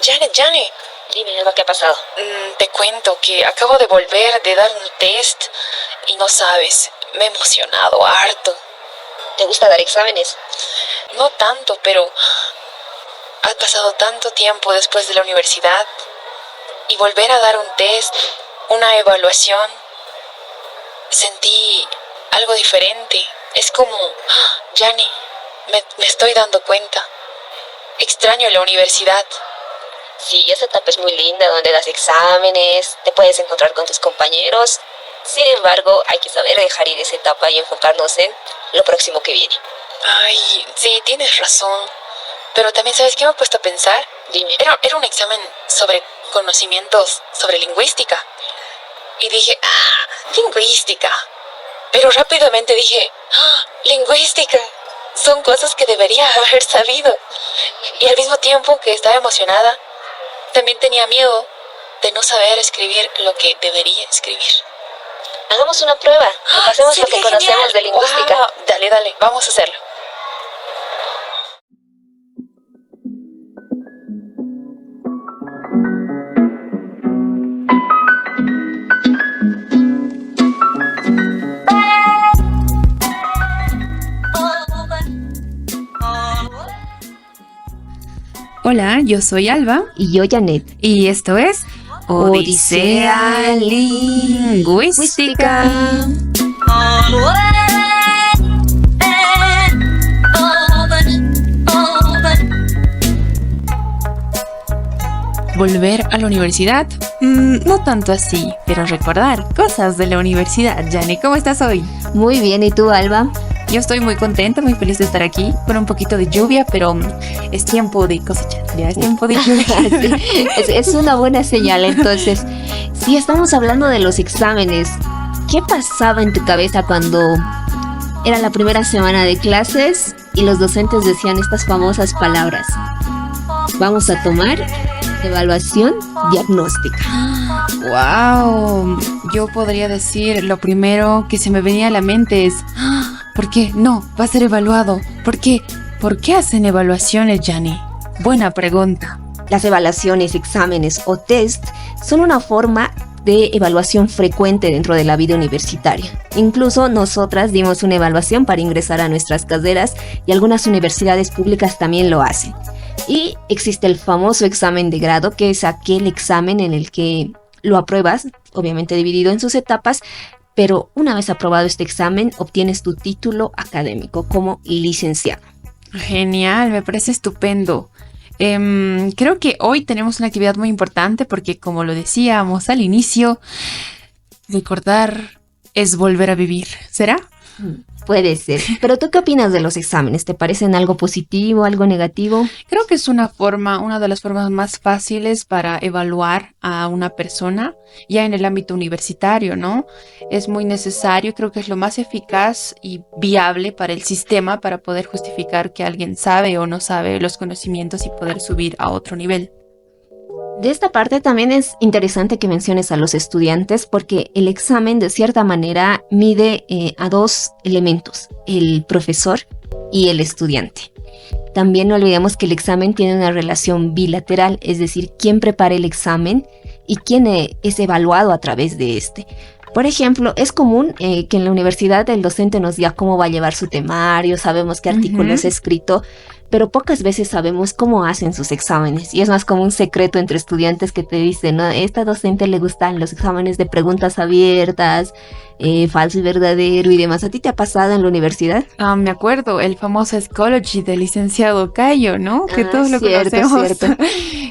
Janet, Dime, Alba, ¿qué ha pasado? te cuento que acabo de volver de dar un test y no sabes, me he emocionado harto. ¿Te gusta dar exámenes? No tanto, pero ha pasado tanto tiempo después de la universidad y volver a dar un test, una evaluación, sentí algo diferente. Es como, Jane, me estoy dando cuenta. Extraño la universidad. Sí, esa etapa es muy linda, donde das exámenes, te puedes encontrar con tus compañeros. Sin embargo, hay que saber dejar ir esa etapa y enfocarnos en lo próximo que viene. Ay, sí, tienes razón. Pero también, ¿sabes qué me he puesto a pensar? Dime. Era un examen sobre conocimientos sobre lingüística. Y dije, lingüística. Pero rápidamente dije, lingüística. Son cosas que debería haber sabido. Y al mismo tiempo que estaba emocionada, también tenía miedo de no saber escribir lo que debería escribir. Hagamos una prueba. Repasemos Sí, lo que qué conocemos genial. de lingüística. Wow. Dale, vamos a hacerlo. Hola, yo soy Alba Y yo, Janet. y esto es Odisea Lingüística. Volver a la universidad, no tanto así, pero recordar cosas de la universidad. Jane, ¿cómo estás hoy? Muy bien, ¿y tú, Alba? Yo estoy muy contenta, muy feliz de estar aquí, con un poquito de lluvia, pero es tiempo de cosechar, ya es tiempo de lluvia. Sí, es una buena señal. Entonces, si estamos hablando de los exámenes, ¿qué pasaba en tu cabeza cuando era la primera semana de clases y los docentes decían estas famosas palabras? Vamos a tomar evaluación diagnóstica. Wow, yo podría decir, lo primero que se me venía a la mente es, ¿por qué? No, va a ser evaluado. ¿Por qué? ¿Por qué hacen evaluaciones, Jane? Buena pregunta. Las evaluaciones, exámenes o test son una forma de evaluación frecuente dentro de la vida universitaria. Incluso nosotras dimos una evaluación para ingresar a nuestras carreras y algunas universidades públicas también lo hacen. Y existe el famoso examen de grado, que es aquel examen en el que lo apruebas, obviamente dividido en sus etapas, pero una vez aprobado este examen obtienes tu título académico como licenciado. Genial, me parece estupendo. Creo que hoy tenemos una actividad muy importante porque, como lo decíamos al inicio, recordar es volver a vivir. ¿Será? Puede ser. Pero ¿tú qué opinas de los exámenes? ¿Te parecen algo positivo, algo negativo? Creo que es una de las formas más fáciles para evaluar a una persona ya en el ámbito universitario, ¿no? Es muy necesario, creo que es lo más eficaz y viable para el sistema para poder justificar que alguien sabe o no sabe los conocimientos y poder subir a otro nivel. De esta parte también es interesante que menciones a los estudiantes porque el examen de cierta manera mide a dos elementos, el profesor y el estudiante. También no olvidemos que el examen tiene una relación bilateral, es decir, quién prepara el examen y quién es evaluado a través de este. Por ejemplo, es común que en la universidad el docente nos diga cómo va a llevar su temario, sabemos qué artículos ha escrito, pero pocas veces sabemos cómo hacen sus exámenes. Y es más como un secreto entre estudiantes que te dicen, ¿no? A esta docente le gustan los exámenes de preguntas abiertas, falso y verdadero y demás. ¿A ti te ha pasado en la universidad? Me acuerdo, el famoso Schoology del licenciado Cayo, ¿no? Que todos lo Cierto, conocemos. cierto.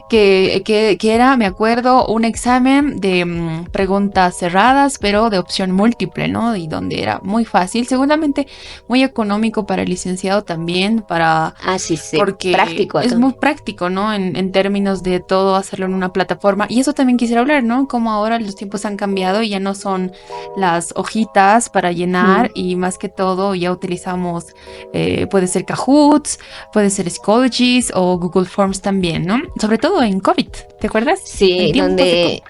que era, me acuerdo, un examen de preguntas cerradas, pero de opción múltiple, ¿no? Y donde era muy fácil, seguramente muy económico para el licenciado también, Sí, porque práctico. es muy práctico, ¿no? En términos de todo hacerlo en una plataforma. Y eso también quisiera hablar, ¿no? Como ahora los tiempos han cambiado y ya no son las hojitas para llenar y más que todo ya utilizamos, puede ser Kahoots, puede ser Schoology o Google Forms también, ¿no? Sobre todo en COVID, ¿te acuerdas? Sí,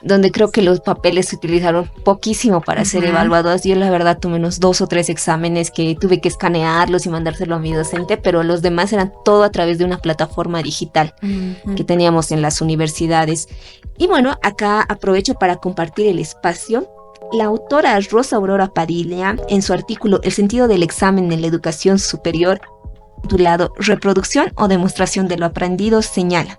donde creo que los papeles se utilizaron poquísimo para ser evaluados. Yo la verdad tomé unos 2 o 3 exámenes que tuve que escanearlos y mandárselo a mi docente, pero los demás eran todo a través de una plataforma digital que teníamos en las universidades. Y bueno, acá aprovecho para compartir el espacio. La autora Rosa Aurora Padilla, en su artículo El sentido del examen en la educación superior, titulado Reproducción o demostración de lo aprendido, señala: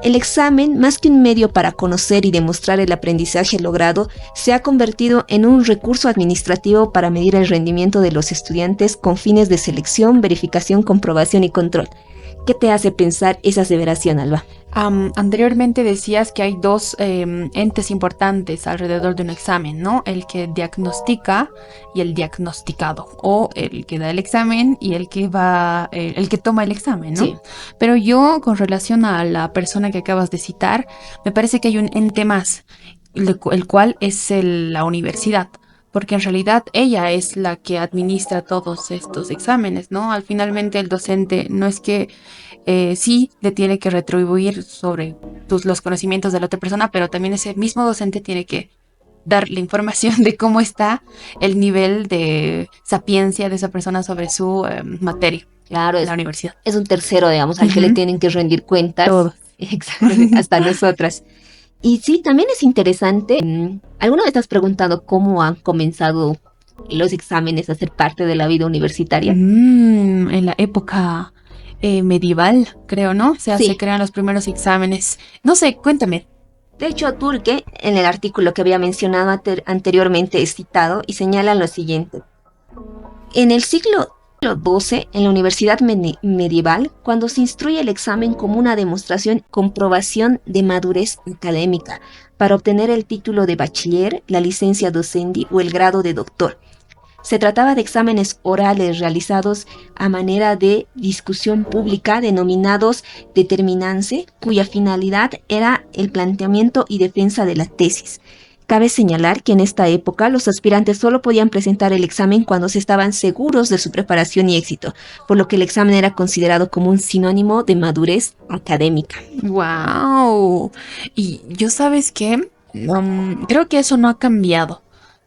el examen, más que un medio para conocer y demostrar el aprendizaje logrado, se ha convertido en un recurso administrativo para medir el rendimiento de los estudiantes con fines de selección, verificación, comprobación y control. ¿Qué te hace pensar esa aseveración, Alba? Anteriormente decías que hay dos entes importantes alrededor de un examen, ¿no? El que diagnostica y el diagnosticado, o el que da el examen y el que toma el examen, ¿no? Sí. Pero yo, con relación a la persona que acabas de citar, me parece que hay un ente más, el cual es la universidad. Porque en realidad ella es la que administra todos estos exámenes, ¿no? Finalmente el docente no es que sí le tiene que retribuir sobre los conocimientos de la otra persona, pero también ese mismo docente tiene que dar la información de cómo está el nivel de sapiencia de esa persona sobre su materia. Claro, en la universidad. Es un tercero, digamos, al que le tienen que rendir cuentas. Todos. Exacto, hasta nosotras. Y sí, también es interesante. ¿Alguna vez te has preguntado cómo han comenzado los exámenes a ser parte de la vida universitaria? En la época medieval, creo, ¿no? O sea, Sí. se crean los primeros exámenes. No sé, cuéntame. De hecho, Turke, en el artículo que había mencionado anteriormente, es citado y señala lo siguiente. En el siglo XII, en la universidad medieval, cuando se instruye el examen como una demostración, comprobación de madurez académica para obtener el título de bachiller, la licencia docendi o el grado de doctor. Se trataba de exámenes orales realizados a manera de discusión pública denominados determinanze, cuya finalidad era el planteamiento y defensa de la tesis. Cabe señalar que en esta época los aspirantes solo podían presentar el examen cuando se estaban seguros de su preparación y éxito, por lo que el examen era considerado como un sinónimo de madurez académica. ¡Wow! Y yo, ¿sabes qué? Creo que eso no ha cambiado.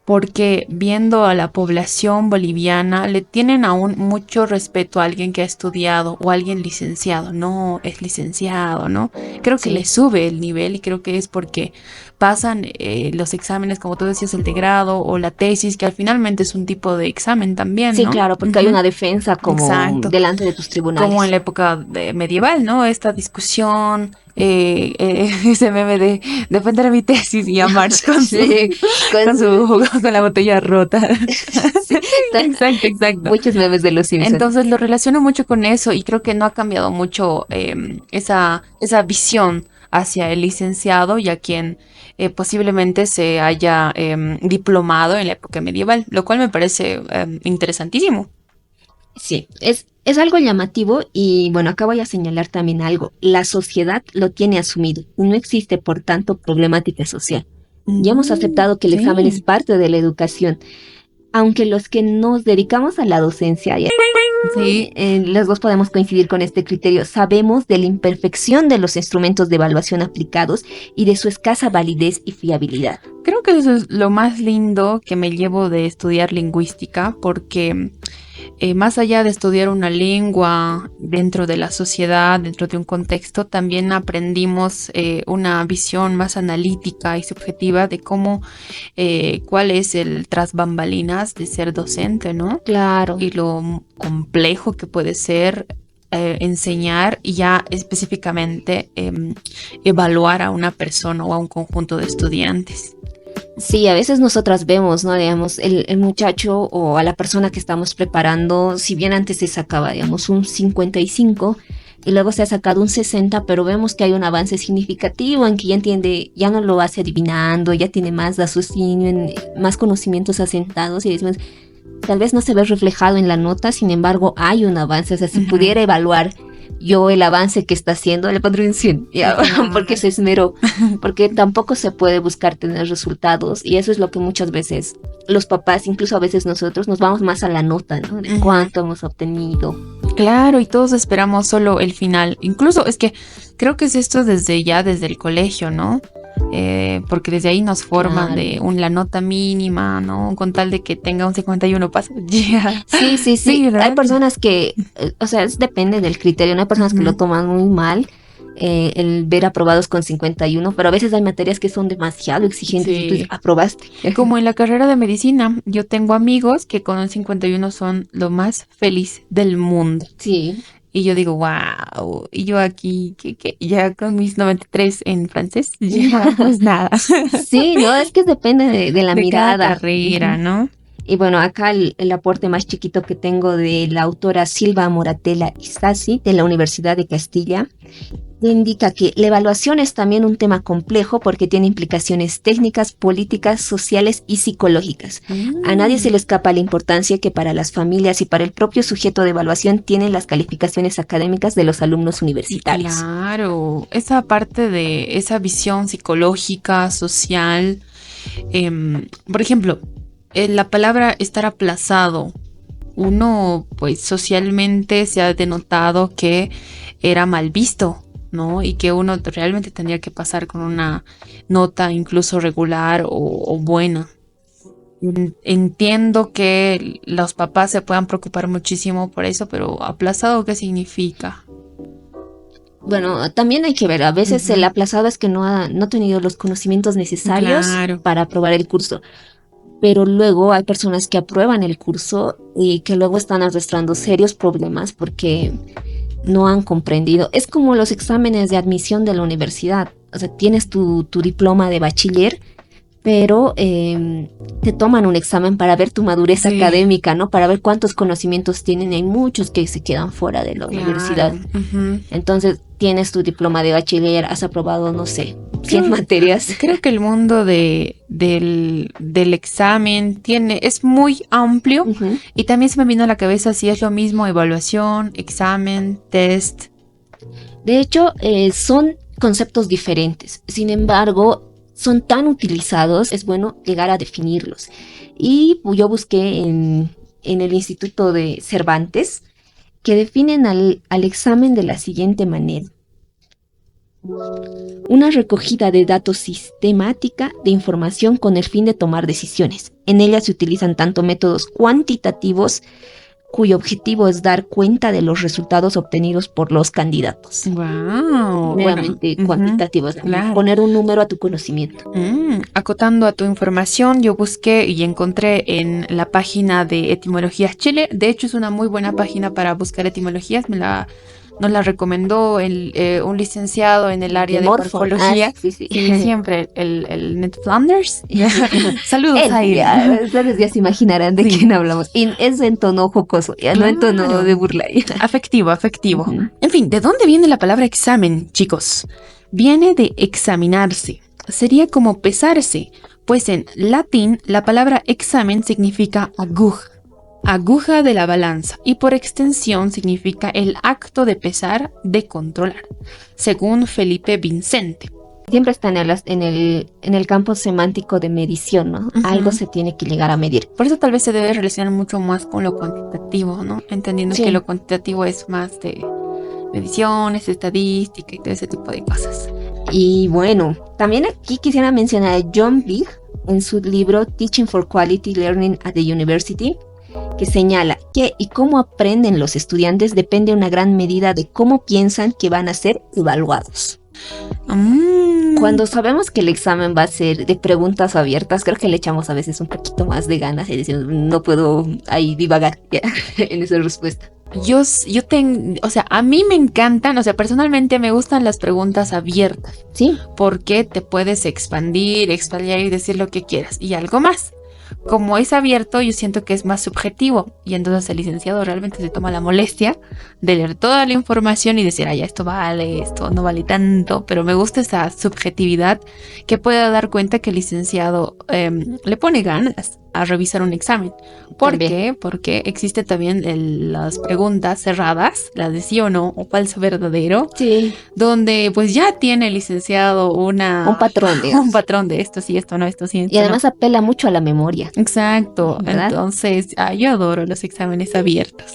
Porque viendo a la población boliviana, le tienen aún mucho respeto a alguien que ha estudiado o a alguien licenciado. No es licenciado, ¿no? Creo que Sí. le sube el nivel y creo que es porque pasan los exámenes, como tú decías, el de grado o la tesis, que al finalmente es un tipo de examen también, Sí, ¿no? claro, porque hay una defensa como Exacto. delante de tus tribunales. Como en la época medieval, ¿no? Esta discusión, ese meme de defender mi tesis y a March con Sí, con la botella rota. Sí, Exacto. muchos memes de los Simpsons. Entonces lo relaciono mucho con eso y creo que no ha cambiado mucho esa visión hacia el licenciado y a quien posiblemente se haya diplomado en la época medieval, lo cual me parece interesantísimo. Sí, es algo llamativo y bueno, acá voy a señalar también algo. La sociedad lo tiene asumido y no existe, por tanto, problemática social. Ya hemos aceptado que el examen es parte de la educación, aunque los que nos dedicamos a la docencia, Sí. los dos podemos coincidir con este criterio. Sabemos de la imperfección de los instrumentos de evaluación aplicados y de su escasa validez y fiabilidad. Creo que eso es lo más lindo que me llevo de estudiar lingüística, porque más allá de estudiar una lengua dentro de la sociedad, dentro de un contexto, también aprendimos una visión más analítica y subjetiva de cómo, cuál es el tras bambalinas de ser docente, ¿no? Claro. Y lo complejo que puede ser enseñar y ya específicamente evaluar a una persona o a un conjunto de estudiantes. Sí, a veces nosotras vemos, ¿no? Digamos, el muchacho o a la persona que estamos preparando, si bien antes se sacaba, digamos, un 55 y luego se ha sacado un 60, pero vemos que hay un avance significativo en que ya entiende, ya no lo hace adivinando, ya tiene más raciocinio, más conocimientos asentados y decimos, tal vez no se ve reflejado en la nota, sin embargo, hay un avance. O sea, si pudiera evaluar yo el avance que está haciendo, le pondría un 100, ¿ya? Porque se esmeró, porque tampoco se puede buscar tener resultados y eso es lo que muchas veces los papás, incluso a veces nosotros, nos vamos más a la nota, ¿no? De cuánto hemos obtenido. Claro, y todos esperamos solo el final. Incluso es que creo que es esto desde el colegio, ¿no? porque desde ahí nos forman Claro. de la nota mínima, ¿no? Con tal de que tenga un 51 pasa. Ya. Sí, sí, sí. Sí, ¿verdad? Hay personas que, o sea, depende del criterio, ¿no? Hay personas que lo Ujú. toman muy mal, el ver aprobados con 51, pero a veces hay materias que son demasiado exigentes y tú dices, Sí. aprobaste. Como en la carrera de medicina, yo tengo amigos que con un 51 son lo más feliz del mundo. Sí, Y yo digo, wow. Y yo aquí, que ya con mis 93 en francés, ya pues nada. sí, no, es que depende de la De cada mirada. carrera, Ujú. ¿no? Y bueno, acá el aporte más chiquito que tengo de la autora Silva Moratella Isasi de la Universidad de Castilla indica que la evaluación es también un tema complejo porque tiene implicaciones técnicas, políticas, sociales y psicológicas. A nadie se le escapa la importancia que para las familias y para el propio sujeto de evaluación tienen las calificaciones académicas de los alumnos universitarios. Claro, esa parte de esa visión psicológica, social. Por ejemplo, la palabra estar aplazado. Uno, pues socialmente se ha denotado que era mal visto, ¿no? Y que uno realmente tendría que pasar con una nota incluso regular o buena. Entiendo que los papás se puedan preocupar muchísimo por eso, pero aplazado, ¿qué significa? Bueno, también hay que ver, a veces el Ujú. aplazado es que no ha tenido los conocimientos necesarios Claro. para aprobar el curso, pero luego hay personas que aprueban el curso y que luego están arrastrando serios problemas porque no han comprendido. Es como los exámenes de admisión de la universidad. O sea, tienes tu diploma de bachiller, pero te toman un examen para ver tu madurez Sí, académica, ¿no? Para ver cuántos conocimientos tienen. Hay muchos que se quedan fuera de la universidad. claro. Ujú. Entonces, tienes tu diploma de bachiller, has aprobado, no sé, 100 Creo, materias. creo que el mundo del examen es muy amplio Ujú. y también se me vino a la cabeza si es lo mismo evaluación, examen, test. De hecho, son conceptos diferentes. Sin embargo, son tan utilizados, es bueno llegar a definirlos. Y yo busqué en el Instituto de Cervantes que definen al examen de la siguiente manera. Una recogida de datos sistemática de información con el fin de tomar decisiones. En ella se utilizan tanto métodos cuantitativos cuyo objetivo es dar cuenta de los resultados obtenidos por los candidatos. Wow, bueno, Meramente ujú, cuantitativos, claro. poner un número a tu conocimiento. Acotando a tu información, yo busqué y encontré en la página de Etimologías Chile. De hecho, es una muy buena página para buscar etimologías. Nos la recomendó un licenciado en el área De de Morfo. Ah, morfología. sí, sí. Sí, siempre, el Ned Flanders. Saludos Él, a él. ya, ustedes ya se imaginarán de Sí, quién hablamos. Y es en tono jocoso, ya no en tono de claro. burla. Afectivo, afectivo. Ujú. En fin, ¿de dónde viene la palabra examen, chicos? Viene de examinarse. Sería como pesarse, pues en latín la palabra examen significa aguja, aguja de la balanza, y por extensión significa el acto de pesar, de controlar, según Felipe Vicente. Siempre está en el campo semántico de medición, ¿no? Algo Ujú. se tiene que llegar a medir. Por eso tal vez se debe relacionar mucho más con lo cuantitativo, ¿no? Entendiendo que Sí. lo cuantitativo es más de mediciones, estadística y todo ese tipo de cosas. Y bueno, también aquí quisiera mencionar a John Bigg en su libro Teaching for Quality Learning at the University, que señala que y cómo aprenden los estudiantes depende en una gran medida de cómo piensan que van a ser evaluados. Cuando sabemos que el examen va a ser de preguntas abiertas, creo que le echamos a veces un poquito más de ganas y decimos, no puedo ahí divagar ya, en esa respuesta. Yo tengo, o sea, a mí me encantan, o sea, personalmente me gustan las preguntas abiertas, Sí, porque te puedes expandir, explayar y decir lo que quieras. Y algo más. Como es abierto, yo siento que es más subjetivo. Y entonces el licenciado realmente se toma la molestia de leer toda la información y decir, ya esto vale, esto no vale tanto. Pero me gusta esa subjetividad que pueda dar cuenta que el licenciado le pone ganas a revisar un examen. ¿Por también. qué? Porque existe también las preguntas cerradas, las de sí o no, o falso verdadero, Sí, donde pues ya tiene el licenciado un un patrón, digamos. patrón de esto sí, esto no, esto sí, Y esto no. además apela mucho a la memoria, Exacto, ¿verdad? entonces yo adoro los exámenes abiertos.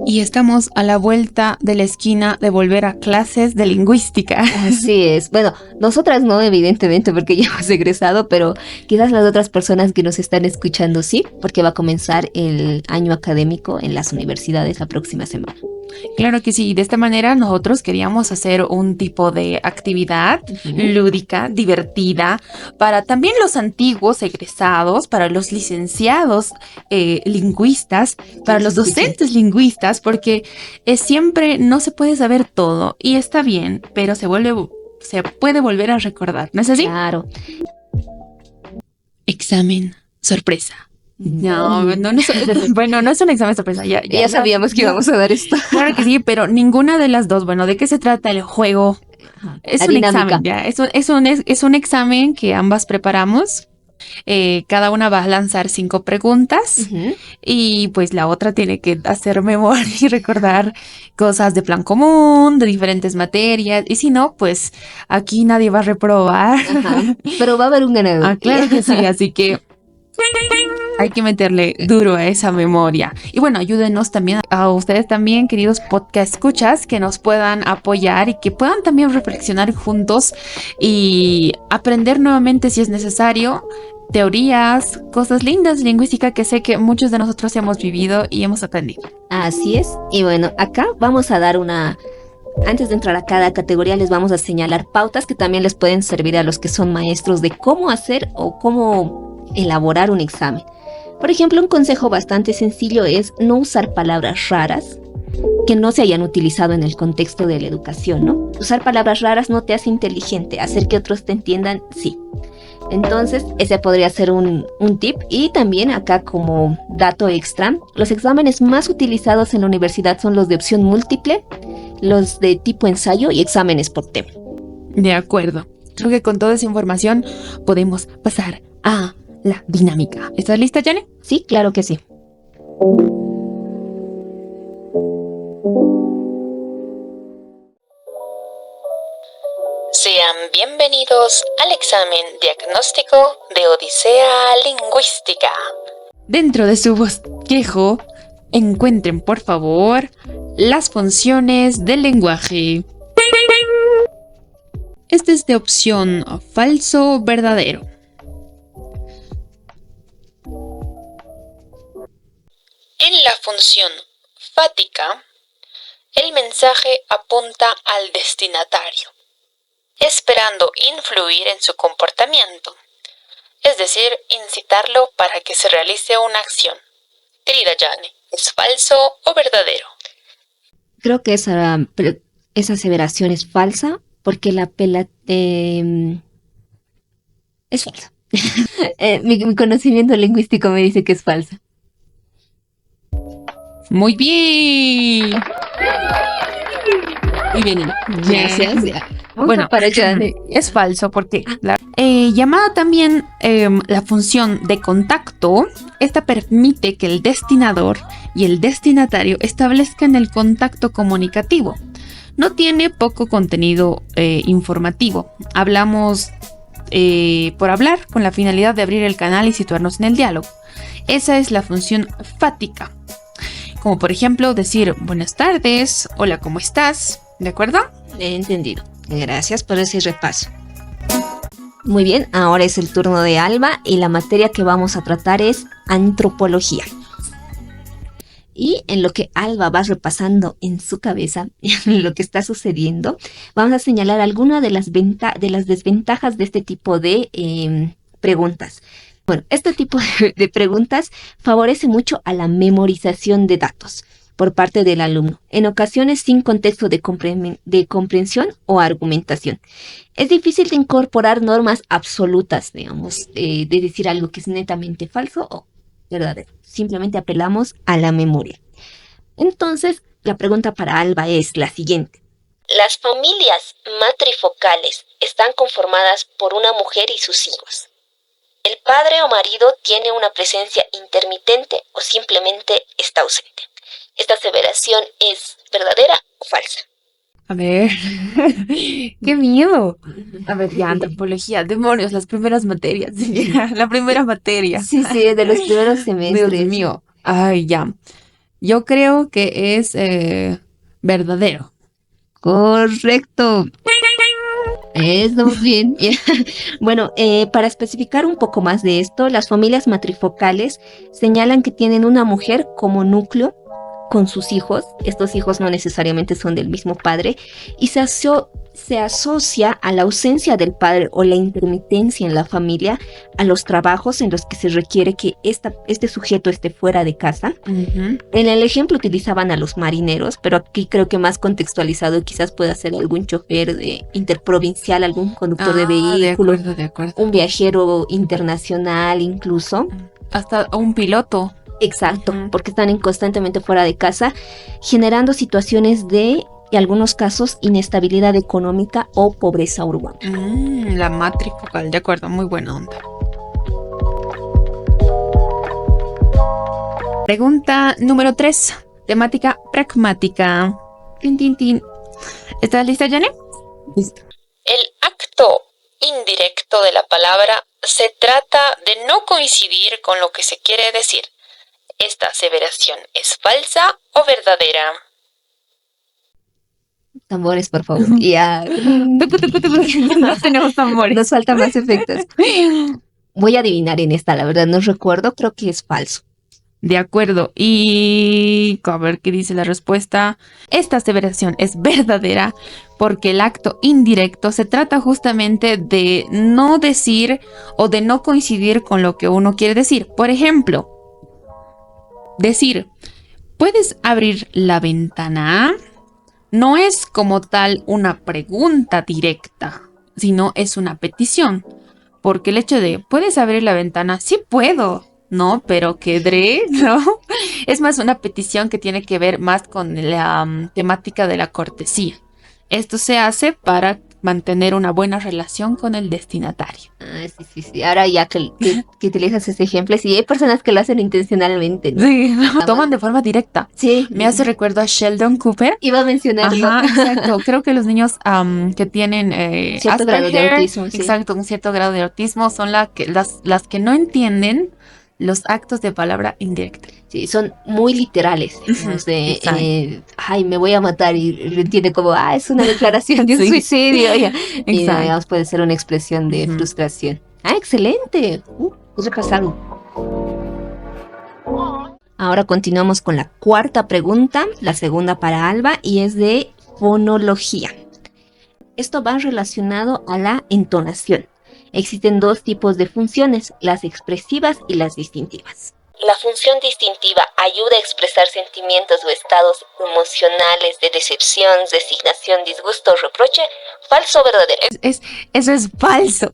Y estamos a la vuelta de la esquina de volver a clases de lingüística. Así es. Bueno, nosotras no, evidentemente, porque ya hemos egresado, pero quizás las otras personas que nos están escuchando sí, porque va a comenzar el año académico en las universidades la próxima semana. Claro que sí, de esta manera nosotros queríamos hacer un tipo de actividad lúdica, divertida, para también los antiguos egresados, para los licenciados lingüistas, para los docentes lingüistas, porque siempre no se puede saber todo y está bien, pero se puede volver a recordar, ¿no es así? Claro. Examen sorpresa. No, bueno, no es un examen sorpresa. Ya sabíamos que íbamos a dar esto. Claro que sí, pero ninguna de las dos. Bueno, ¿de qué se trata el juego? Es un examen, ya. Es un examen que ambas preparamos. Cada una va a lanzar 5 preguntas y pues la otra tiene que hacer memoria y recordar cosas de plan común, de diferentes materias. Y si no, pues aquí nadie va a reprobar. Pero va a haber un ganador. Claro que sí, así que hay que meterle duro a esa memoria. Y bueno, ayúdenos también a ustedes también, queridos podcast escuchas, que nos puedan apoyar y que puedan también reflexionar juntos y aprender nuevamente si es necesario teorías, cosas lindas de lingüística que sé que muchos de nosotros hemos vivido y hemos aprendido. Así es. Y bueno, acá vamos a dar antes de entrar a cada categoría les vamos a señalar pautas que también les pueden servir a los que son maestros de cómo hacer o cómo elaborar un examen. Por ejemplo, un consejo bastante sencillo es no usar palabras raras que no se hayan utilizado en el contexto de la educación, ¿no? Usar palabras raras no te hace inteligente, hacer que otros te entiendan, sí. Entonces, ese podría ser un tip. Y también acá como dato extra, los exámenes más utilizados en la universidad son los de opción múltiple, los de tipo ensayo y exámenes por tema. De acuerdo. Creo que con toda esa información podemos pasar a la dinámica. ¿Estás lista, Jane? Sí, claro que sí. Sean bienvenidos al examen diagnóstico de Odisea Lingüística. Dentro de su bosquejo, encuentren por favor las funciones del lenguaje. Este es de opción falso, verdadero. En la función fática, el mensaje apunta al destinatario, esperando influir en su comportamiento, es decir, incitarlo para que se realice una acción. Querida Jane, ¿es falso o verdadero? Creo que esa aseveración es falsa porque es falsa. Mi conocimiento lingüístico me dice que es falsa. Muy bien. Muy bien. Gracias. Bueno, es falso porque llamada también la función de contacto, esta permite que el destinador y el destinatario establezcan el contacto comunicativo. No tiene poco contenido informativo. Hablamos por hablar con la finalidad de abrir el canal y situarnos en el diálogo. Esa es la función fática. Como por ejemplo decir buenas tardes, hola, ¿cómo estás? ¿De acuerdo? He entendido. Gracias por ese repaso. Muy bien, ahora es el turno de Alba y la materia que vamos a tratar es antropología. Y en lo que Alba va repasando en su cabeza lo que está sucediendo, vamos a señalar algunas de las desventajas de este tipo de preguntas. Bueno, este tipo de preguntas favorece mucho a la memorización de datos por parte del alumno, en ocasiones sin contexto de comprensión o argumentación. Es difícil de incorporar normas absolutas, digamos, de decir algo que es netamente falso o verdadero. Simplemente apelamos a la memoria. Entonces, la pregunta para Alba es la siguiente. Las familias matrifocales están conformadas por una mujer y sus hijos. El padre o marido tiene una presencia intermitente o simplemente está ausente. ¿Esta aseveración es verdadera o falsa? A ver, qué miedo. A ver, ya, antropología, demonios, las primeras materias. La primera materia. Sí, de los primeros semestres. Dios mío. Ay, ya. Yo creo que es verdadero. Correcto. Estamos bien. Bueno, para especificar un poco más de esto, las familias matrifocales señalan que tienen una mujer como núcleo con sus hijos. Estos hijos no necesariamente son del mismo padre y se asocia a la ausencia del padre o la intermitencia en la familia a los trabajos en los que se requiere que este sujeto esté fuera de casa. Ujú. En el ejemplo utilizaban a los marineros, pero aquí creo que más contextualizado quizás pueda ser algún chofer de interprovincial, algún conductor de vehículo, De acuerdo. un viajero internacional incluso. Hasta un piloto. Exacto, Ujú. porque están constantemente fuera de casa, generando situaciones de, en algunos casos, inestabilidad económica o pobreza urbana. La matrifocal, de acuerdo, muy buena onda. Pregunta número 3, temática pragmática. Tin, tin, tin. ¿Estás lista, Jenny? Listo. El acto indirecto de la palabra se trata de no coincidir con lo que se quiere decir. ¿Esta aseveración es falsa o verdadera? Tambores, por favor. Ya. No tenemos tambores. Nos faltan más efectos. Voy a adivinar en esta, la verdad no recuerdo, creo que es falso. De acuerdo. Y a ver qué dice la respuesta. Esta aseveración es verdadera porque el acto indirecto se trata justamente de no decir o de no coincidir con lo que uno quiere decir. Por ejemplo, decir, ¿puedes abrir la ventana? No es como tal una pregunta directa, sino es una petición. Porque el hecho de, ¿puedes abrir la ventana? Sí puedo. No, pero quedaré, ¿no? Es más una petición que tiene que ver más con la temática de la cortesía. Esto se hace para mantener una buena relación con el destinatario. Ah, sí. Ahora ya que utilizas ese ejemplo, sí, hay personas que lo hacen intencionalmente, ¿no? Sí, lo toman de forma directa. Sí. Me hace recuerdo a Sheldon Cooper. Iba a mencionarlo. Ajá, exacto. Creo que los niños que tienen Cierto grado de Asperger, autismo, sí. exacto, un cierto grado de autismo, son las que no entienden los actos de palabra indirecta. Sí, son muy literales. Digamos, de, Exacto. ay, me voy a matar y lo entiende como, es una declaración de un Sí. suicidio. Y Exacto. digamos, puede ser una expresión de Ujú. frustración. Ah, excelente. He repasado. Ahora continuamos con la cuarta pregunta, la segunda para Alba, y es de fonología. Esto va relacionado a la entonación. Existen dos tipos de funciones, las expresivas y las distintivas. La función distintiva ayuda a expresar sentimientos o estados emocionales de decepción, resignación, disgusto o reproche. ¿Falso o verdadero? Eso es falso.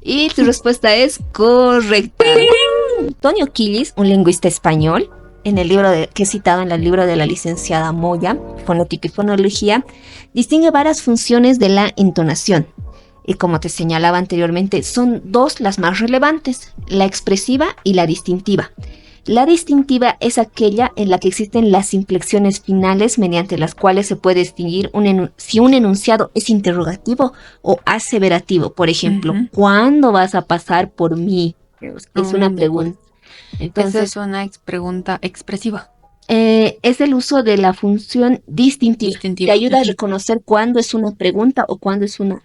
Y tu respuesta es correcta. Antonio Quillis, un lingüista español, en el libro que he citado en el libro de la licenciada Moya, Fonética y Fonología, distingue varias funciones de la entonación. Y como te señalaba anteriormente, son dos las más relevantes, la expresiva y la distintiva. La distintiva es aquella en la que existen las inflexiones finales mediante las cuales se puede distinguir si un enunciado es interrogativo o aseverativo. Por ejemplo, Ujú. ¿cuándo vas a pasar por mí? Es una De pregunta. Esa Entonces, es una pregunta expresiva. es el uso de la función distintiva. Distintiva. Te ayuda a Ujú. reconocer cuándo es una pregunta o cuándo es una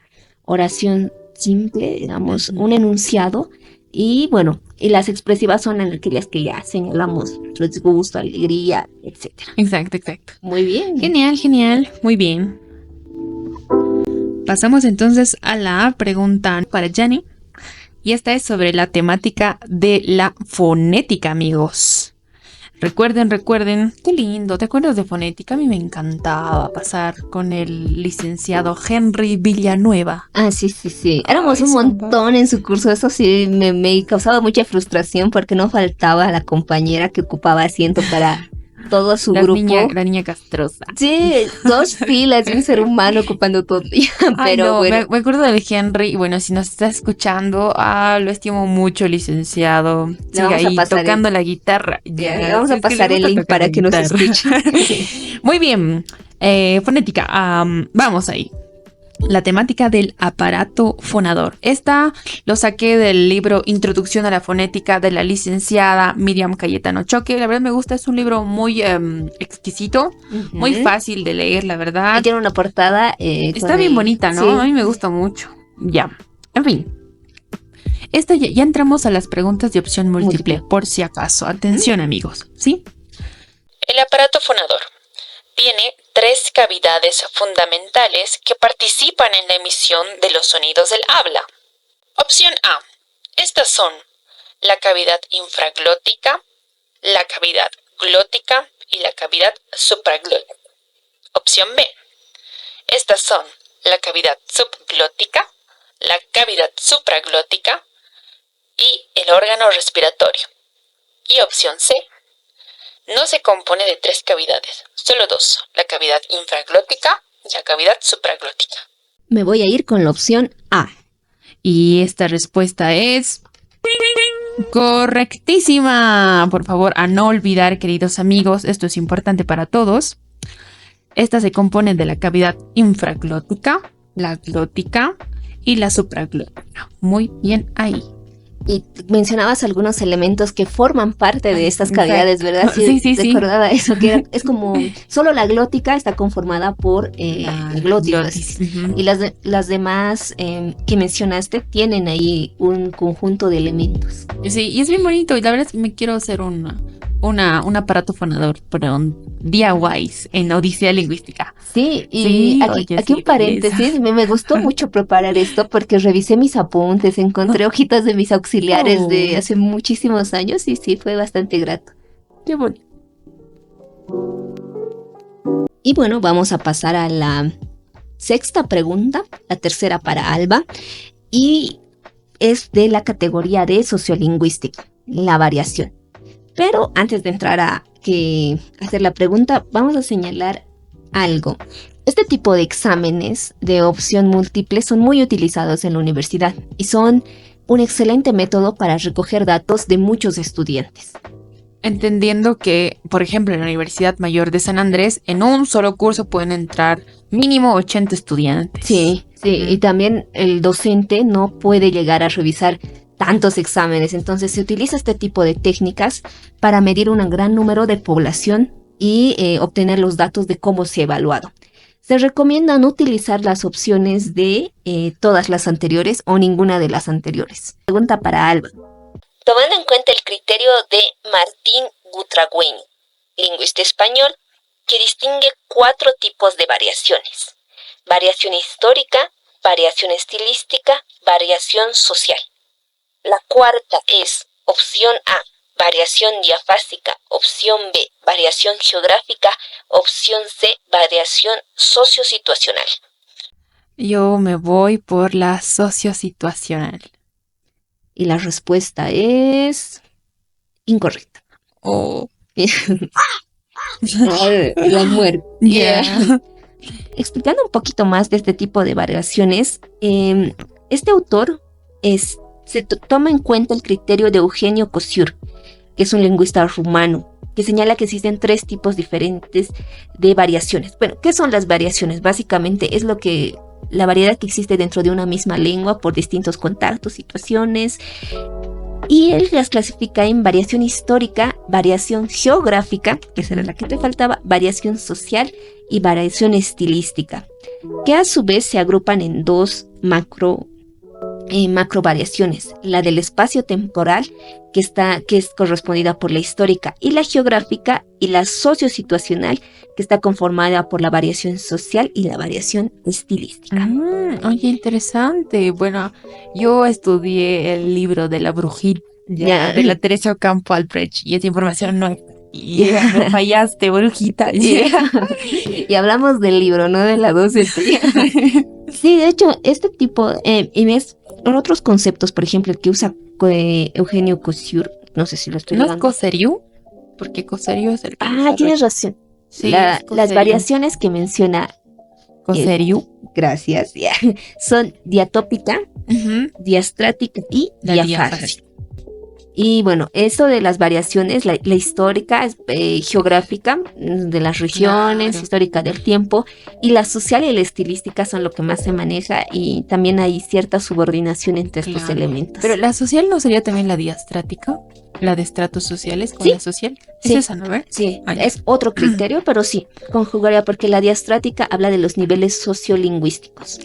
oración simple, digamos, Ujú. un enunciado. Y bueno, y las expresivas son en aquellas que ya señalamos disgusto, alegría, etcétera. Exacto. Muy bien. Genial. Muy bien. Pasamos entonces a la pregunta para Jenny. Y esta es sobre la temática de la fonética, amigos. Recuerden, qué lindo, ¿te acuerdas de fonética? A mí me encantaba pasar con el licenciado Henry Villanueva. Ah, sí. Éramos Ay, un sí, montón en su curso. Eso sí me causaba mucha frustración porque no faltaba la compañera que ocupaba asiento para todo su grupo. La niña castrosa. Sí, dos filas de un ser humano ocupando todo el día. Ay, Pero no, bueno, me acuerdo del Henry, y bueno, si nos está escuchando, lo estimo mucho, licenciado. Sigue vamos a ahí pasar tocando la guitarra. le vamos a es que le pasar el gusta link tocar para la que nos guitarra. escuche. Muy bien, fonética, vamos ahí. la temática del aparato fonador. Esta lo saqué del libro Introducción a la Fonética de la licenciada Miriam Cayetano Choque. La verdad me gusta, es un libro muy exquisito, muy fácil de leer, la verdad. Y tiene una portada. Está bien bonita, ¿no? Sí. A mí me gusta mucho. Ya, en fin. Ya entramos a las preguntas de opción múltiple, por si acaso. Atención, amigos, ¿sí? El aparato fonador tiene 3 cavidades fundamentales que participan en la emisión de los sonidos del habla. Opción A. Estas son la cavidad infraglótica, la cavidad glótica y la cavidad supraglótica. Opción B. Estas son la cavidad subglótica, la cavidad supraglótica y el órgano respiratorio. Y opción C. No se compone de 3 cavidades, solo 2, la cavidad infraglótica y la cavidad supraglótica. Me voy a ir con la opción A. Y esta respuesta es correctísima. Por favor, a no olvidar, queridos amigos, esto es importante para todos. Esta se compone de la cavidad infraglótica, la glótica y la supraglótica. Muy bien ahí. Y mencionabas algunos elementos que forman parte de estas cavidades, ¿verdad? Sí. Recordaba eso, que es como, solo la glótica está conformada por glótidos. Y las demás que mencionaste tienen ahí un conjunto de elementos. Sí, y es bien bonito. Y la verdad es que me quiero hacer un aparato fonador, pero DIY en Odisea Lingüística. Sí, y aquí un paréntesis, me gustó mucho preparar esto porque revisé mis apuntes, encontré hojitas de mis auxiliares de hace muchísimos años y sí, fue bastante grato. Qué bonito. Y bueno, vamos a pasar a la sexta pregunta, la tercera para Alba, y es de la categoría de sociolingüística, la variación. Pero antes de entrar a hacer la pregunta, vamos a señalar algo. Este tipo de exámenes de opción múltiple son muy utilizados en la universidad y son un excelente método para recoger datos de muchos estudiantes. Entendiendo que, por ejemplo, en la Universidad Mayor de San Andrés, en un solo curso pueden entrar mínimo 80 estudiantes. Sí, y también el docente no puede llegar a revisar tantos exámenes, entonces se utiliza este tipo de técnicas para medir un gran número de población y obtener los datos de cómo se ha evaluado. Se recomienda no utilizar las opciones de todas las anteriores o ninguna de las anteriores. Pregunta para Alba. Tomando en cuenta el criterio de Martín Butragueño, lingüista español, que distingue 4 tipos de variaciones: variación histórica, variación estilística, variación social. La cuarta es opción A, variación diafásica, opción B, variación geográfica, opción C, variación sociosituacional. Yo me voy por la sociosituacional. Y la respuesta es incorrecta. Oh. La muerte. Yeah. Explicando un poquito más de este tipo de variaciones, este autor se toma en cuenta el criterio de Eugenio Kossiur, que es un lingüista rumano, que señala que existen 3 tipos diferentes de variaciones. Bueno, ¿qué son las variaciones? Básicamente es la variedad que existe dentro de una misma lengua por distintos contactos, situaciones, y él las clasifica en variación histórica, variación geográfica, que será la que te faltaba, variación social y variación estilística, que a su vez se agrupan en 2 macro variaciones: la del espacio temporal, que es correspondida por la histórica, y la geográfica, y la sociosituacional, que está conformada por la variación social y la variación estilística. Oye, interesante. Bueno, yo estudié el libro de la brujita de la Teresa Ocampo Albrecht, y esa información no me fallaste, brujita. Y hablamos del libro, no de la dosis. Sí, de hecho, este tipo, y ves otros conceptos, por ejemplo, el que usa Eugenio Kossiur, no sé si lo estoy ¿No es llamando. Kosseriu? Porque Kosseriu es el que Tienes razón. Sí, Las variaciones que menciona Kosseriu. Gracias, son diatópica, diastrática y La diafásica. Y bueno, esto de las variaciones, la histórica, geográfica, de las regiones, Claro. histórica del tiempo, y la social y la estilística son lo que más se maneja, y también hay cierta subordinación entre estos Claro. elementos. Pero la social no sería también la diastrática, la de estratos sociales con Sí. la social. Es Sí. esa, ¿no? ¿Ver? Sí, Ah, ya. es otro criterio, pero sí, conjugaría, porque la diastrática habla de los niveles sociolingüísticos.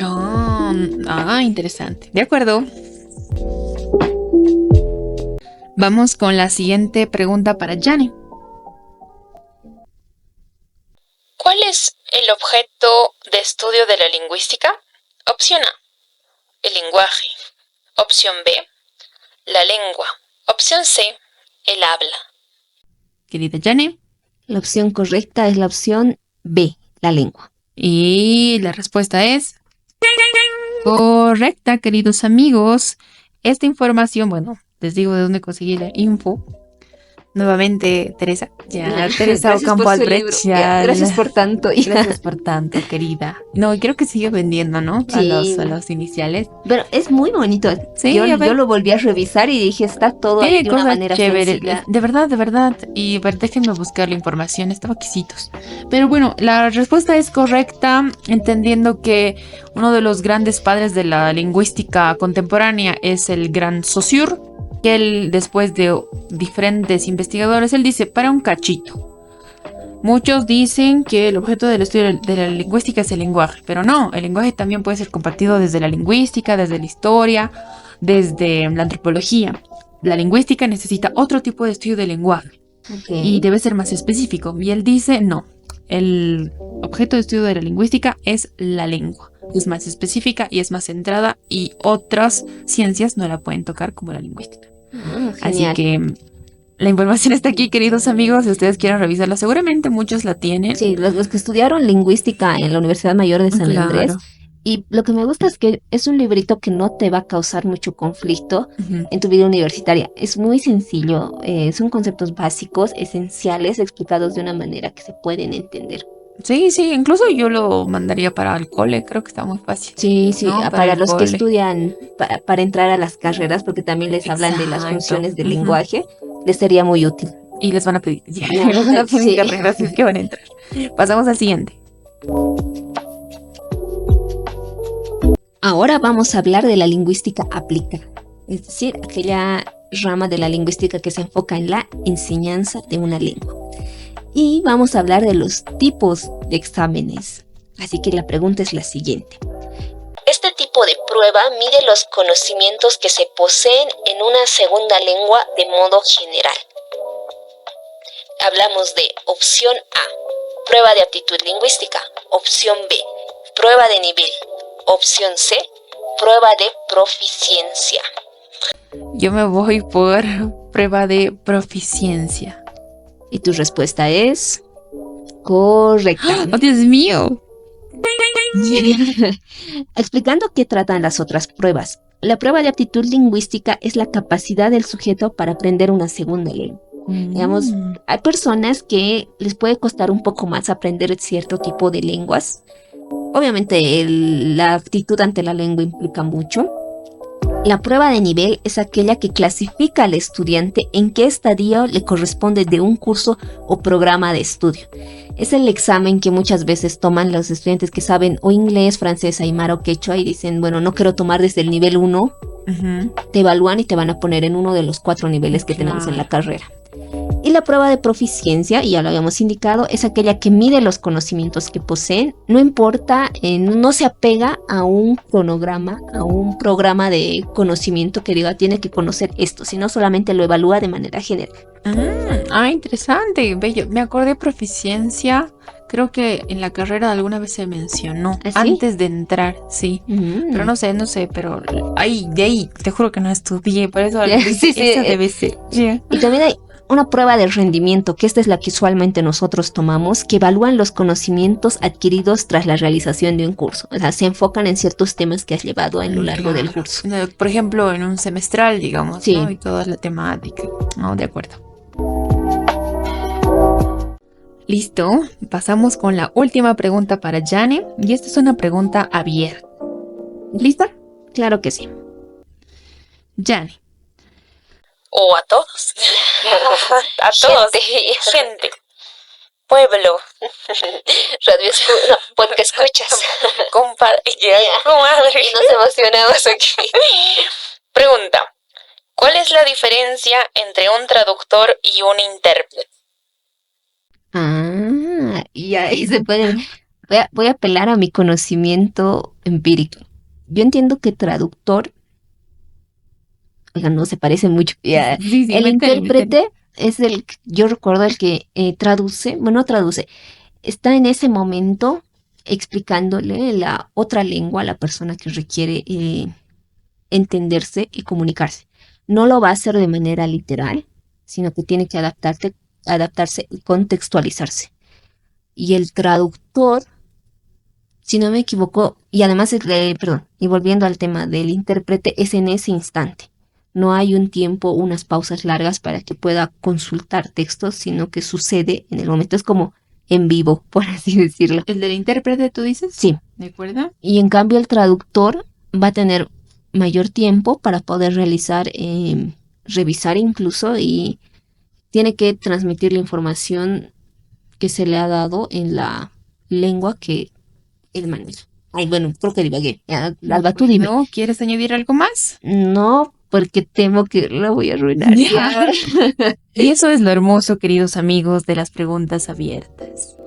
Interesante. De acuerdo. Vamos con la siguiente pregunta para Jani. ¿Cuál es el objeto de estudio de la lingüística? Opción A, el lenguaje. Opción B, la lengua. Opción C, el habla. Querida Jani. La opción correcta es la opción B, la lengua. Y la respuesta es correcta, queridos amigos. Esta información, bueno, les digo de dónde conseguí la info. Nuevamente, Teresa. Ya, Teresa Gracias Ocampo por su Albrecht. libro. Ya, Gracias por tanto. gracias por tanto, querida. No, y creo que sigue vendiendo, ¿no? A Sí. los iniciales. Pero es muy bonito. Sí, yo, a ver. yo lo volví a revisar y dije, está todo ahí de una Cosa manera chévere. sencilla. De verdad, de verdad. Y a ver, déjenme buscar la información. Estaba quisitos. Pero bueno, la respuesta es correcta, entendiendo que uno de los grandes padres de la lingüística contemporánea es el gran Saussure, que él, después de diferentes investigadores, él dice, para un cachito. Muchos dicen que el objeto del estudio de la lingüística es el lenguaje, pero no, el lenguaje también puede ser compartido desde la lingüística, desde la historia, desde la antropología. La lingüística necesita otro tipo de estudio del lenguaje Ok. y debe ser más específico. Y él dice, no, el objeto de estudio de la lingüística es la lengua. Es más específica y es más centrada y otras ciencias no la pueden tocar como la lingüística. Así Genial. que la información está aquí, queridos amigos. Si ustedes quieren revisarla, seguramente muchos la tienen. Sí, los que estudiaron lingüística en la Universidad Mayor de San Claro. Andrés. Y lo que me gusta es que es un librito que no te va a causar mucho conflicto Ujú. en tu vida universitaria. Es muy sencillo, son conceptos básicos, esenciales, explicados de una manera que se pueden entender. Sí, sí, incluso yo lo mandaría para el cole, creo que está muy fácil. Sí, sí, No, para para el los que cole. estudian para entrar a las carreras, porque también les hablan de las Exacto. funciones del Ujú. lenguaje, les sería muy útil. Y les van a pedir, ya, Ya, les van a pedir sí. carreras, si es que van a entrar. Pasamos al siguiente. Ahora vamos a hablar de la lingüística aplicada, es decir, aquella rama de la lingüística que se enfoca en la enseñanza de una lengua. Y vamos a hablar de los tipos de exámenes. Así que la pregunta es la siguiente. Este tipo de prueba mide los conocimientos que se poseen en una segunda lengua de modo general. Hablamos de opción A, prueba de aptitud lingüística. Opción B, prueba de nivel. Opción C, prueba de proficiencia. Yo me voy por prueba de proficiencia. Y tu respuesta es correcta. ¡Oh, Dios mío! Explicando qué tratan las otras pruebas. La prueba de aptitud lingüística es la capacidad del sujeto para aprender una segunda lengua. Digamos, hay personas que les puede costar un poco más aprender cierto tipo de lenguas. Obviamente la aptitud ante la lengua implica mucho. La prueba de nivel es aquella que clasifica al estudiante en qué estadio le corresponde de un curso o programa de estudio. Es el examen que muchas veces toman los estudiantes que saben o inglés, francés, aymara o quechua y dicen, bueno, no quiero tomar desde el nivel 1. Ujú. Te evalúan y te van a poner en uno de los 4 niveles que tenemos en la carrera. Y la prueba de proficiencia, y ya lo habíamos indicado, es aquella que mide los conocimientos que poseen, no importa, no se apega a un cronograma, a un programa de conocimiento que diga tiene que conocer esto, sino solamente lo evalúa de manera general. Interesante, bello. Me acordé de proficiencia. Creo que en la carrera alguna vez se mencionó. ¿Ah, sí? Antes de entrar, sí. Pero no sé, pero ahí, de ahí, te juro que no estudié, por eso Sí, sí, esa debe ser. Yeah. Y también hay una prueba de rendimiento, que esta es la que usualmente nosotros tomamos, que evalúan los conocimientos adquiridos tras la realización de un curso. O sea, se enfocan en ciertos temas que has llevado a lo largo del curso. Por ejemplo, en un semestral, digamos, Sí. ¿no? Y toda la temática. No, de acuerdo. Listo, pasamos con la última pregunta para Jane. Y esta es una pregunta abierta. ¿Lista? Claro que sí. Jane, O a todos. A todos. Gente. Pueblo. Podcast escuchas. Compadre. Comadre. Y nos emocionamos aquí. Pregunta. ¿Cuál es la diferencia entre un traductor y un intérprete? Y ahí se puede. Voy a apelar a mi conocimiento empírico. Yo entiendo que traductor, oiga, no se parece mucho. Sí, El intérprete es yo recuerdo el que traduce, está en ese momento explicándole la otra lengua a la persona que requiere entenderse y comunicarse. No lo va a hacer de manera literal, sino que tiene que adaptarse y contextualizarse. Y el traductor, si no me equivoco, y además, y volviendo al tema del intérprete, es en ese instante. No hay un tiempo, unas pausas largas para que pueda consultar textos, sino que sucede en el momento. Es como en vivo, por así decirlo. ¿El del intérprete tú dices? Sí. ¿De acuerdo? Y en cambio el traductor va a tener mayor tiempo para poder revisar incluso, y tiene que transmitir la información que se le ha dado en la lengua que él maneja. Ay, bueno, creo que divagué. Alba, tú dime. ¿No? ¿Quieres añadir algo más? No, porque temo que la voy a arruinar. Ya. Y eso es lo hermoso, queridos amigos, de las preguntas abiertas.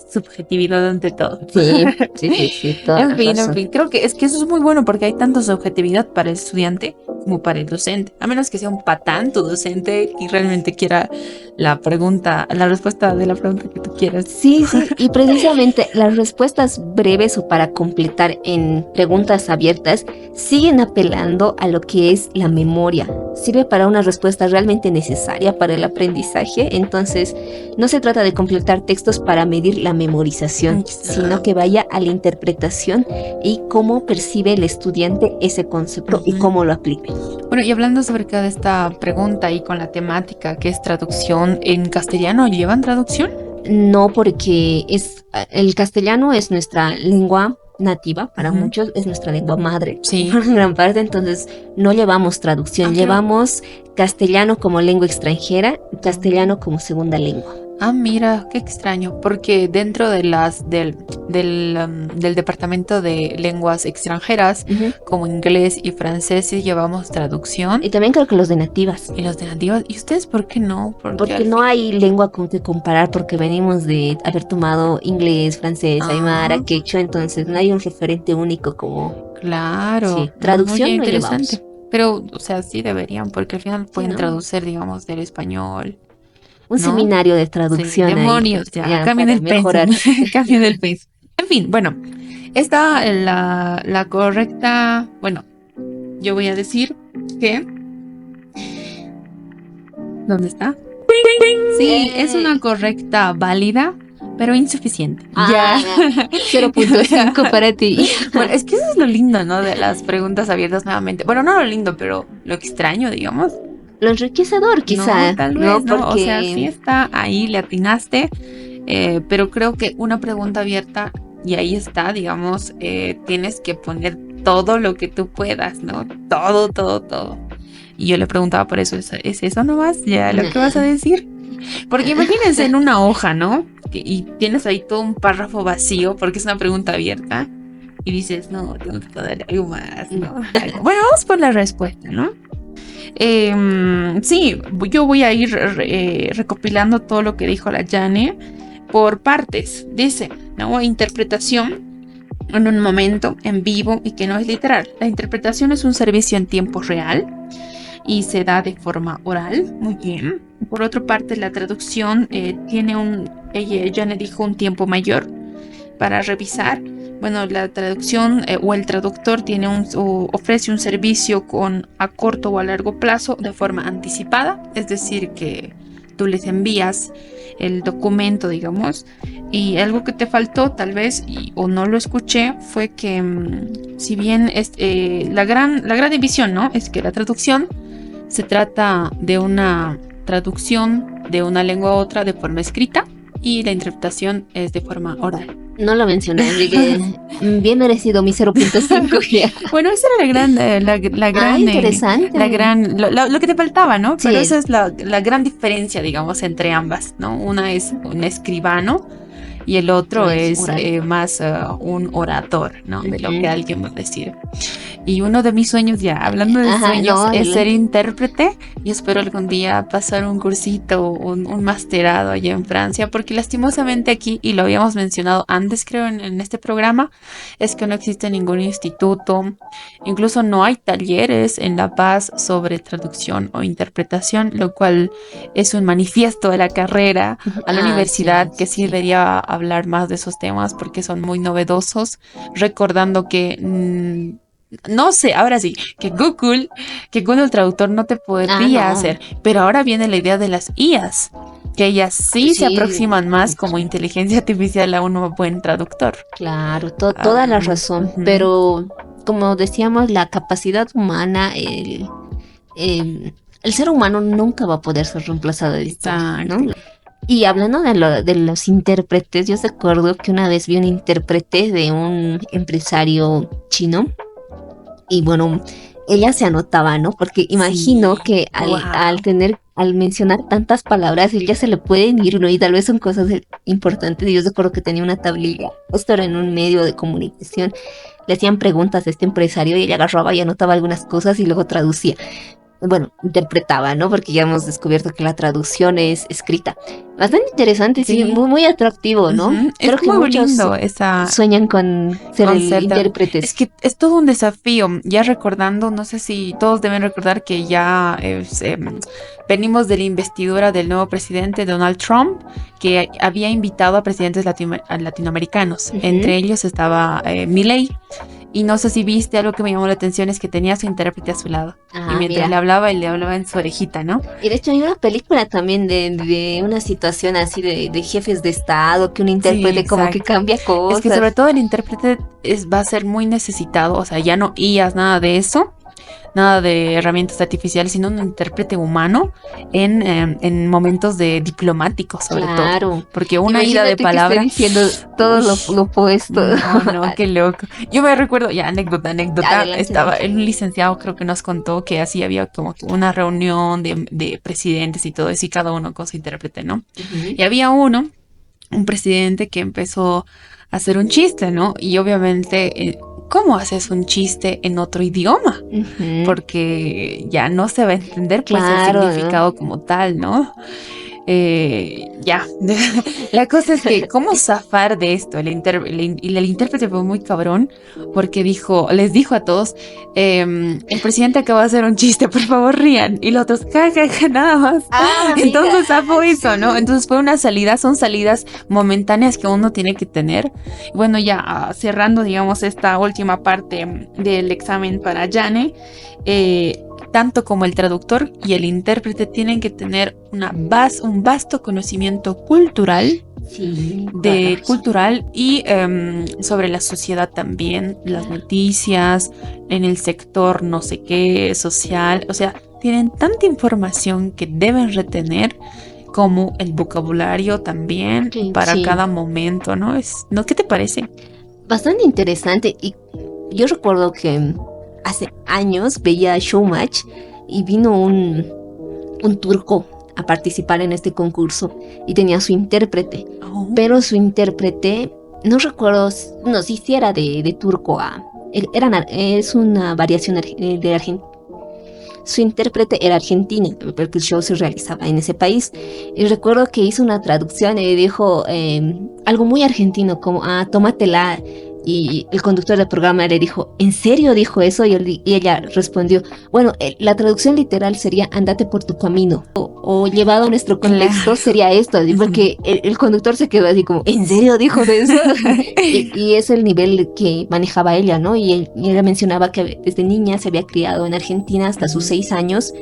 Subjetividad ante todo. Sí. En fin, creo que eso es muy bueno porque hay tanta subjetividad para el estudiante como para el docente. A menos que sea un patán tu docente y realmente quiera la respuesta de la pregunta que tú quieras. Sí, y precisamente las respuestas breves o para completar en preguntas abiertas siguen apelando a lo que es la memoria. Sirve para una respuesta realmente necesaria para el aprendizaje. Entonces, no se trata de completar textos para medir la memorización, sino que vaya a la interpretación y cómo percibe el estudiante ese concepto y cómo lo aplica. Bueno, y hablando acerca de esta pregunta y con la temática que es traducción, ¿en castellano llevan traducción? No, porque el castellano es nuestra lengua nativa, para muchos es nuestra lengua madre, sí, en gran parte, entonces no llevamos traducción, llevamos castellano como lengua extranjera y castellano como segunda lengua. Ah, mira, qué extraño, porque dentro de del departamento de lenguas extranjeras, como inglés y francés, sí llevamos traducción. Y también creo que los de nativas. ¿Y los de nativas? ¿Y ustedes por qué no? Porque no hay lengua con que comparar, porque venimos de haber tomado inglés, francés, aymara, quechua, entonces no hay un referente único como... Claro. Sí, traducción muy no interesante. llevamos. Pero, o sea, sí deberían, porque al final pueden traducir, digamos, del español. Un seminario de traducción. Sí, demonios, ya cambien el mejorar. cambien el peso. En fin, bueno, esta la correcta, bueno, yo voy a decir que... ¿Dónde está? Sí, es una correcta válida, pero insuficiente. Ya. 0.5 para ti. Bueno, es que eso es lo lindo, ¿no? De las preguntas abiertas nuevamente. Bueno, no lo lindo, pero lo extraño, digamos. Lo enriquecedor, quizá. No, tal vez, ¿no? O sea, sí está ahí, le atinaste, pero creo que una pregunta abierta, y ahí está, digamos, tienes que poner todo lo que tú puedas, ¿no? Todo. Y yo le preguntaba por eso, ¿es eso nomás? ¿Ya lo que vas a decir? Porque imagínense en una hoja, ¿no? Y tienes ahí todo un párrafo vacío, porque es una pregunta abierta, y dices, no, tengo que poner algo más, ¿no? Bueno, vamos por la respuesta, ¿no? Sí, yo voy a ir recopilando todo lo que dijo la Jane por partes. Dice, ¿no? Interpretación en un momento, en vivo y que no es literal. La interpretación es un servicio en tiempo real y se da de forma oral. Muy bien. Por otra parte, la traducción Jane dijo un tiempo mayor para revisar. Bueno, la traducción o el traductor ofrece un servicio a corto o a largo plazo de forma anticipada, es decir, que tú les envías el documento, digamos, y algo que te faltó tal vez o no lo escuché fue que si bien la gran división, ¿no? Es que la traducción se trata de una traducción de una lengua a otra de forma escrita y la interpretación es de forma oral. No lo mencioné, así que bien merecido mi 0.5 ya. Bueno, esa era la gran, Interesante. lo que te faltaba, ¿no? Sí. Pero esa es la gran diferencia, digamos, entre ambas, ¿no? Una es un escribano y el otro es más un orador, ¿no? De lo que alguien va a decir. Y uno de mis sueños, ya hablando de sueños, es ser intérprete. Y espero algún día pasar un cursito, un masterado allá en Francia, porque lastimosamente aquí, y lo habíamos mencionado antes creo en este programa, es que no existe ningún instituto, incluso no hay talleres en La Paz sobre traducción o interpretación, lo cual es un manifiesto de la carrera a la universidad, que sí debería hablar más de esos temas porque son muy novedosos, recordando que no sé, ahora sí, que Google Traductor no te podría hacer, pero ahora viene la idea de las IAs, que ellas sí se aproximan más como inteligencia artificial a un buen traductor. Claro, toda la razón, pero como decíamos, la capacidad humana, el ser humano nunca va a poder ser reemplazado de esto, ¿no? Y hablando de los intérpretes, yo recuerdo que una vez vi un intérprete de un empresario chino. Y bueno, ella se anotaba, ¿no? Porque imagino que al mencionar tantas palabras, ella se le pueden ir, ¿no? Y tal vez son cosas importantes. Yo recuerdo que tenía una tablilla, esto era en un medio de comunicación, le hacían preguntas a este empresario y ella agarraba y anotaba algunas cosas y luego traducía. Bueno, interpretaba, ¿no? Porque ya hemos descubierto que la traducción es escrita. Bastante interesante, sí, muy, muy atractivo, ¿no? Creo es que muy muchos lindo sueñan con ser intérpretes. Es que es todo un desafío. Ya recordando, no sé si todos deben recordar que ya venimos de la investidura del nuevo presidente Donald Trump, que había invitado a presidentes latinoamericanos. Entre ellos estaba Milei. Y no sé si viste, algo que me llamó la atención es que tenía a su intérprete a su lado. Y mientras le hablaba en su orejita, ¿no? Y de hecho hay una película también de una situación así de jefes de estado, que un intérprete como que cambia cosas. Es que sobre todo el intérprete va a ser muy necesitado, o sea, ya no IAs, nada de eso, nada de herramientas artificiales, sino un intérprete humano en momentos de diplomáticos, sobre todo. Porque una ida de palabras diciendo todo lo opuesto. No, qué loco. Yo me recuerdo, anécdota. Estaba un licenciado, creo que nos contó que así había como una reunión de presidentes y todo eso, y cada uno con su intérprete, ¿no? Y había un presidente que empezó a hacer un chiste, ¿no? Y obviamente, ¿cómo haces un chiste en otro idioma? Porque ya no se va a entender pues el significado como tal, ¿no? La cosa es que ¿cómo zafar de esto? El intérprete fue muy cabrón porque les dijo a todos, el presidente acaba de hacer un chiste, por favor rían, y los otros ja, nada más. Entonces zafó eso, ¿no? Entonces fue son salidas momentáneas que uno tiene que tener. Bueno, ya cerrando, digamos, esta última parte del examen para Jane, tanto como el traductor y el intérprete tienen que tener un vasto conocimiento cultural, cultural y sobre la sociedad también, las noticias, en el sector no sé qué, social, o sea, tienen tanta información que deben retener, como el vocabulario también para cada momento, ¿no? ¿Qué te parece? Bastante interesante, y yo recuerdo que hace años veía Showmatch y vino un turco a participar en este concurso y tenía su intérprete, pero su intérprete, no recuerdo, no sé si era de turco es una variación de Argentina. Su intérprete era argentina, porque el show se realizaba en ese país. Y recuerdo que hizo una traducción y dijo algo muy argentino, como, tómatela. Y el conductor del programa le dijo, ¿en serio dijo eso? Y ella respondió, bueno, la traducción literal sería andate por tu camino. O llevado a nuestro contexto sería esto, porque el conductor se quedó así como, ¿en serio dijo de eso? y es el nivel que manejaba ella, ¿no? Y ella mencionaba que desde niña se había criado en Argentina hasta sus 6 años.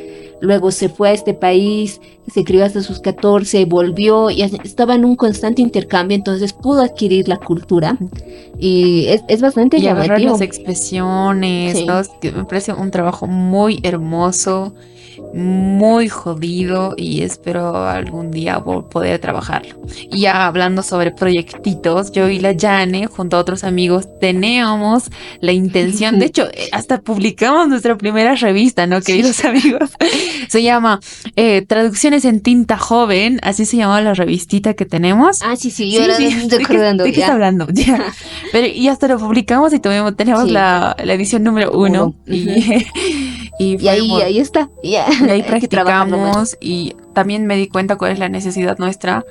Luego se fue a este país, se crió hasta sus 14, volvió y estaba en un constante intercambio, entonces pudo adquirir la cultura y es bastante llamativo. Las expresiones, ¿no? Me parece un trabajo muy hermoso muy jodido y espero algún día poder trabajarlo. Y ya hablando sobre proyectitos, yo y la Jane, junto a otros amigos, teníamos la intención, de hecho, hasta publicamos nuestra primera revista, ¿no, queridos amigos? Se llama Traducciones en Tinta Joven, así se llamaba la revistita que tenemos. Ah, sí, yo ahora estoy recordando. ¿De qué está hablando? Ya. Pero y hasta lo publicamos y teníamos la edición número 1 y ahí está. y ahí practicamos y también me di cuenta cuál es la necesidad nuestra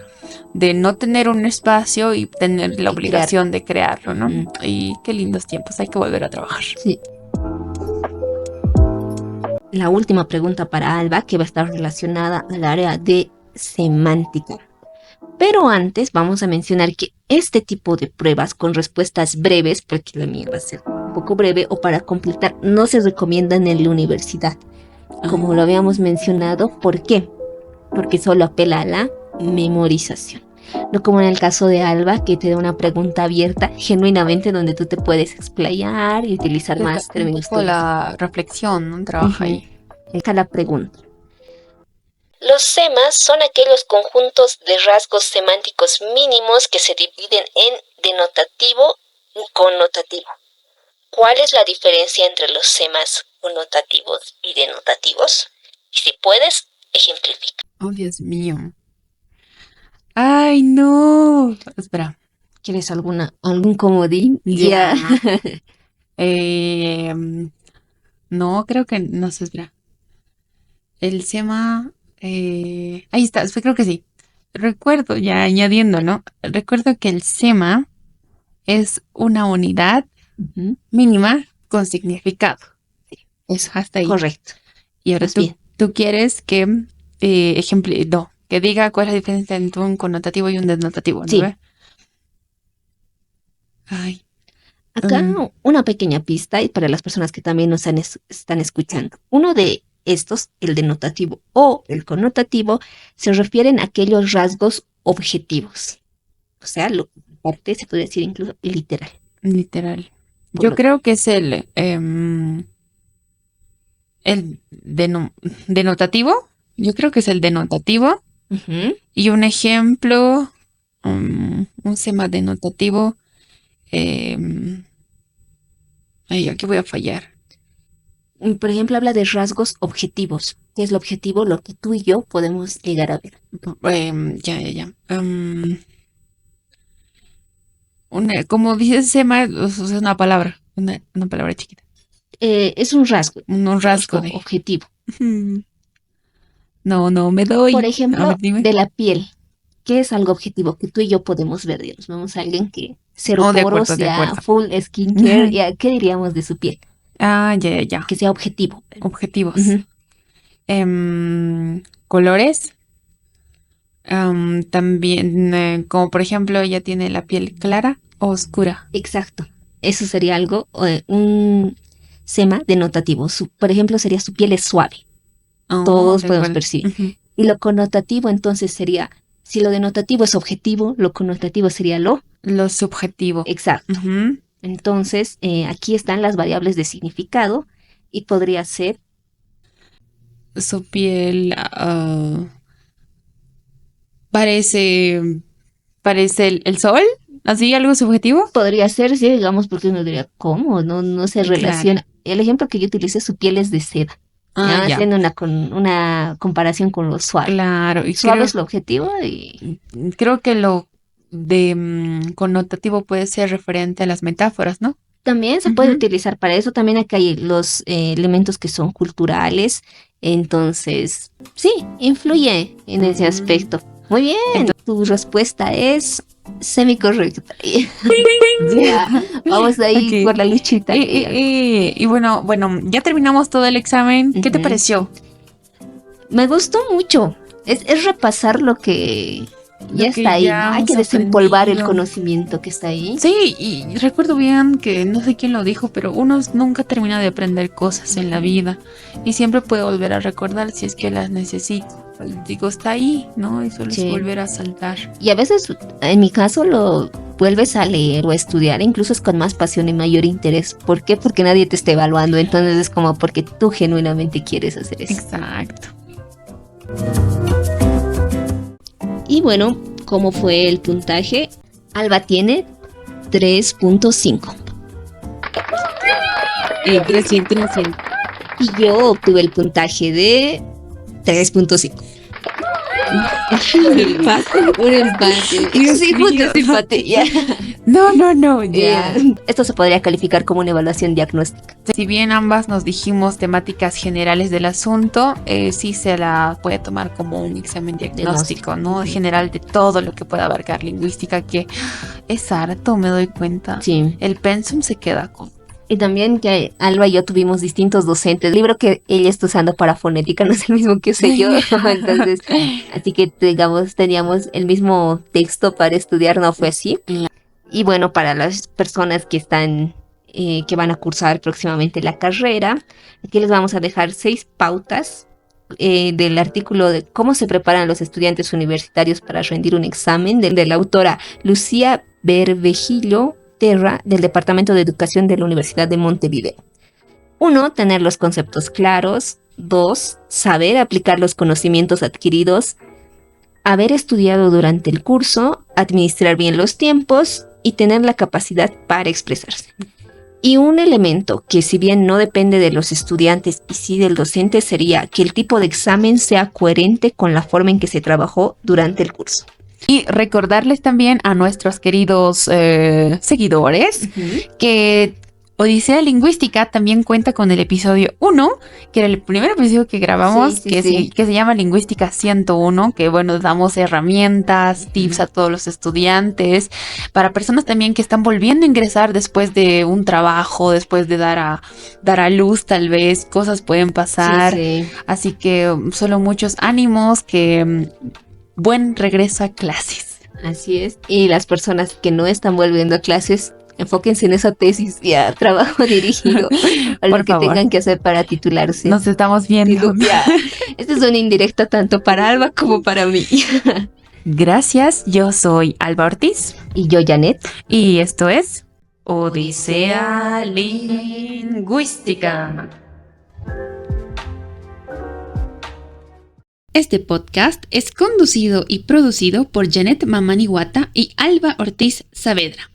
de no tener un espacio y tener la obligación de crearlo, ¿no? Y qué lindos tiempos, hay que volver a trabajar. Sí. La última pregunta para Alba, que va a estar relacionada al área de semántica. Pero antes vamos a mencionar que este tipo de pruebas con respuestas breves, porque la mía va a ser un poco breve o para completar, no se recomiendan en la universidad. Como lo habíamos mencionado, ¿por qué? Porque solo apela a la memorización. No como en el caso de Alba, que te da una pregunta abierta, genuinamente, donde tú te puedes explayar y utilizar más términos. La reflexión, ¿no? Trabaja ahí. Deja la pregunta. Los semas son aquellos conjuntos de rasgos semánticos mínimos que se dividen en denotativo y connotativo. ¿Cuál es la diferencia entre los semas connotativos y denotativos? Y si puedes, ejemplifica. Oh, Dios mío. ¡Ay, no! Espera. ¿Quieres algún comodín? Ya. No, creo que no sé, espera. El sema. Ahí está, creo que sí. Recuerdo, ya añadiendo, ¿no? Recuerdo que el sema es una unidad mínima con significado. Eso, hasta ahí. Correcto. Y ahora tú quieres que que diga cuál es la diferencia entre un connotativo y un denotativo, ¿no? Sí. Ay. Acá una pequeña pista y para las personas que también nos están escuchando. Uno de estos, el denotativo o el connotativo, se refieren a aquellos rasgos objetivos. O sea, parte se podría decir incluso literal. Literal. Yo creo que es el denotativo. Yo creo que es el denotativo. Y un ejemplo, un sema denotativo. Aquí voy a fallar. Por ejemplo, habla de rasgos objetivos. ¿Qué es lo objetivo? Lo que tú y yo podemos llegar a ver. Ya. Como dice sema, es una palabra. Una palabra chiquita. Es un rasgo. Un rasgo objetivo. No me doy. Por ejemplo, de la piel. ¿Qué es algo objetivo que tú y yo podemos ver? Digamos, vemos a alguien que cero poros, full skincare, ¿qué diríamos de su piel? Ya. Que sea objetivo. Objetivos. Colores. También, como por ejemplo, ella tiene la piel clara o oscura. Exacto. Eso sería algo, un sema denotativo. Por ejemplo, sería su piel es suave. Todos podemos percibir. Y lo connotativo entonces sería, si lo denotativo es objetivo, lo connotativo sería lo subjetivo. Exacto. Entonces, aquí están las variables de significado y podría ser su piel parece el sol, así algo subjetivo. Podría ser, sí, digamos, porque uno diría, ¿cómo? No se relaciona. Claro. El ejemplo que yo utilicé, su piel es de seda. Haciendo una comparación con lo suave. Claro. Y suave es lo objetivo y creo que lo de connotativo puede ser referente a las metáforas, ¿no? También se puede utilizar para eso. También acá hay los elementos que son culturales. Entonces, sí, influye en ese aspecto. Muy bien, tu respuesta es semicorrecta. Ya, vamos ahí por la luchita. Y bueno, ya terminamos todo el examen. ¿Qué te pareció? Me gustó mucho. Es repasar lo que ya está ahí. Hay que desempolvar el conocimiento que está ahí. Sí, y recuerdo bien que no sé quién lo dijo, pero uno nunca termina de aprender cosas en la vida y siempre puede volver a recordar si es que las necesita. Digo, está ahí, ¿no? Y solo es volver a saltar. Y a veces, en mi caso, lo vuelves a leer o a estudiar, incluso es con más pasión y mayor interés. ¿Por qué? Porque nadie te está evaluando, entonces es como porque tú genuinamente quieres hacer eso. Exacto. Y bueno, ¿cómo fue el puntaje? Alba tiene 3.5. 300. Y yo obtuve el puntaje de 3.5. Un empate. Sí, puntos de empate. Ya. No, ya. Esto se podría calificar como una evaluación diagnóstica. Si bien ambas nos dijimos temáticas generales del asunto, sí se la puede tomar como un examen diagnóstico, ¿no? General de todo lo que pueda abarcar lingüística, que es harto, me doy cuenta. Sí. El pensum se queda con... Y también que Alba y yo tuvimos distintos docentes. El libro que ella está usando para fonética no es el mismo que usé yo. Entonces, así que digamos, teníamos el mismo texto para estudiar, no fue así. Y bueno, para las personas que están, que van a cursar próximamente la carrera, aquí les vamos a dejar 6 pautas del artículo de cómo se preparan los estudiantes universitarios para rendir un examen de la autora Lucía Bervejillo Terra, del Departamento de Educación de la Universidad de Montevideo. 1. Tener los conceptos claros. 2. Saber aplicar los conocimientos adquiridos. Haber estudiado durante el curso. Administrar bien los tiempos y tener la capacidad para expresarse. Y un elemento que, si bien no depende de los estudiantes y sí del docente, sería que el tipo de examen sea coherente con la forma en que se trabajó durante el curso. Y recordarles también a nuestros queridos seguidores que Odisea Lingüística también cuenta con el episodio 1, que era el primer episodio que grabamos, que se llama Lingüística 101, que bueno, damos herramientas, tips a todos los estudiantes, para personas también que están volviendo a ingresar después de un trabajo, después de dar a luz tal vez, cosas pueden pasar. Así que solo muchos ánimos, que... buen regreso a clases. Así es. Y las personas que no están volviendo a clases, enfóquense en esa tesis y a trabajo dirigido. O lo que tengan que hacer para titularse. Nos estamos viendo. Esta es una indirecta tanto para Alba como para mí. Gracias. Yo soy Alba Ortiz. Y yo, Janet. Y esto es Odisea Lingüística. Este podcast es conducido y producido por Janet Mamaniwata y Alba Ortiz Saavedra.